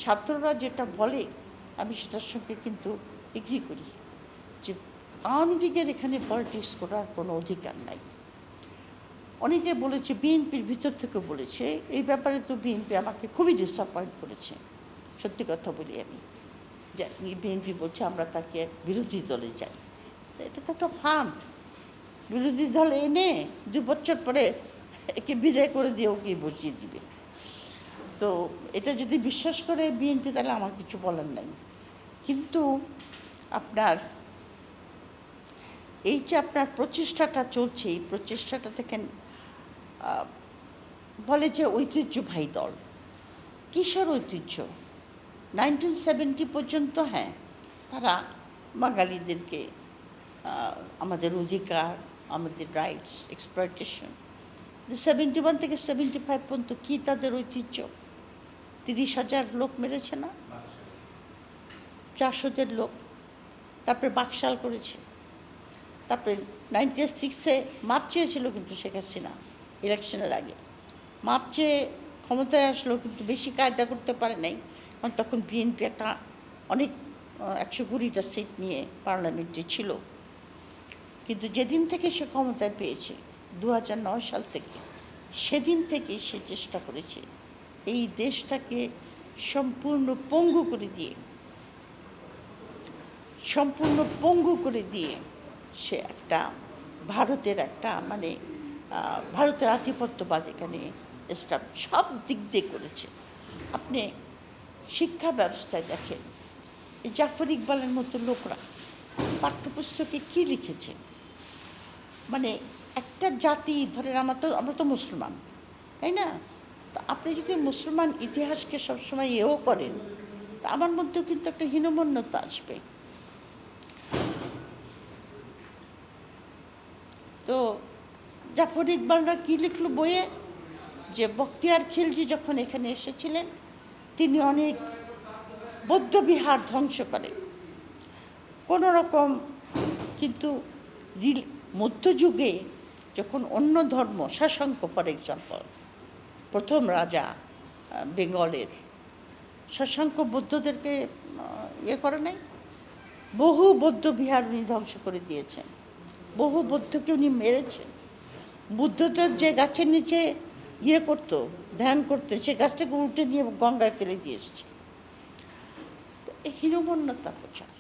ছাত্ররা যেটা বলে আমি সেটার সঙ্গে কিন্তু এগ্রি করি যে আওয়ামী লীগের এখানে পলিটিক্স করার কোনো অধিকার নাই। অনেকে বলেছে, বিএনপির ভিতর থেকে বলেছে, এই ব্যাপারে তো বিএনপি আমাকে খুবই ডিসঅ্যাপয়েন্ট করেছে। সত্যি কথা বলি আমি, যে বিএনপি বলছে আমরা তাকে বিরোধী দলে যাই। এটা তো একটা ফাঁদ। বিরোধী দলে এনে 2 বছর পরে একে বিদায় করে দিয়ে ওকে বসিয়ে দিবে। তো এটা যদি বিশ্বাস করে বিএনপি, তাহলে আমার কিছু বলার নাই। কিন্তু আপনার এই যে আপনার প্রচেষ্টাটা চলছে, এই প্রচেষ্টাটা দেখেন বলে যে ঐতিহ্যবাহী দল। কিসের ঐতিহ্য? 1970 পর্যন্ত হ্যাঁ, তারা বাঙালিদেরকে আমাদের অধিকার, আমাদের রাইটস, এক্সপ্লয়টেশন। 71 থেকে 75 পর্যন্ত কী তাদের ঐতিহ্য? 30,000 লোক মেরেছে না, 400 লোক। তারপরে বাকশাল করেছে। তারপরে 96-এ মাপ চেয়েছিল কিন্তু শেখ হাসিনা ইলেকশনের আগে। মাপ চেয়ে ক্ষমতায় আসলো, কিন্তু বেশি কায়দা করতে পারে নাই, কারণ তখন বিএনপি একটা অনেক 120টা সিট নিয়ে পার্লামেন্টে ছিল। কিন্তু যেদিন থেকে সে ক্ষমতায় পেয়েছে 2009 সাল থেকে, সেদিন থেকে সে চেষ্টা করেছে এই দেশটাকে সম্পূর্ণ পঙ্গু করে দিয়ে সে একটা ভারতের একটা মানে ভারতের আধিপত্যবাদ এখানে সব দিক দিয়ে করেছে। আপনি শিক্ষা ব্যবস্থায় দেখেন, জাফর ইকবালের মতো লোকরা পাঠ্যপুস্তকে কী লিখেছে, মানে একটা জাতি ধরেন, আমরা তো মুসলমান, তাই না? তো আপনি যদি মুসলমান ইতিহাসকে সবসময় এও করেন, তা আমার মধ্যেও কিন্তু একটা হীনমন্যতা আসবে। তো জাফর ইকবালরা কী লিখল বইয়ে, যে বখতিয়ার খিলজি যখন এখানে এসেছিলেন, তিনি অনেক বৌদ্ধবিহার ধ্বংস করেন কোনো রকম। কিন্তু মধ্যযুগে যখন অন্য ধর্ম, শশাঙ্ক ফর এক্সাম্পল, প্রথম রাজা বেঙ্গলের, শশাঙ্ক বৌদ্ধদেরকে করে নাই, বহু বৌদ্ধ বিহার উনি ধ্বংস করে দিয়েছেন, বহু বৌদ্ধকে উনি মেরেছেন। বুদ্ধদেব যে গাছের নিচে করতো, ধ্যান করতে, সে গাছটাকে উল্টে নিয়ে গঙ্গায় ফেলে দিয়ে এসেছে। তো হীনমন্যতা প্রচার।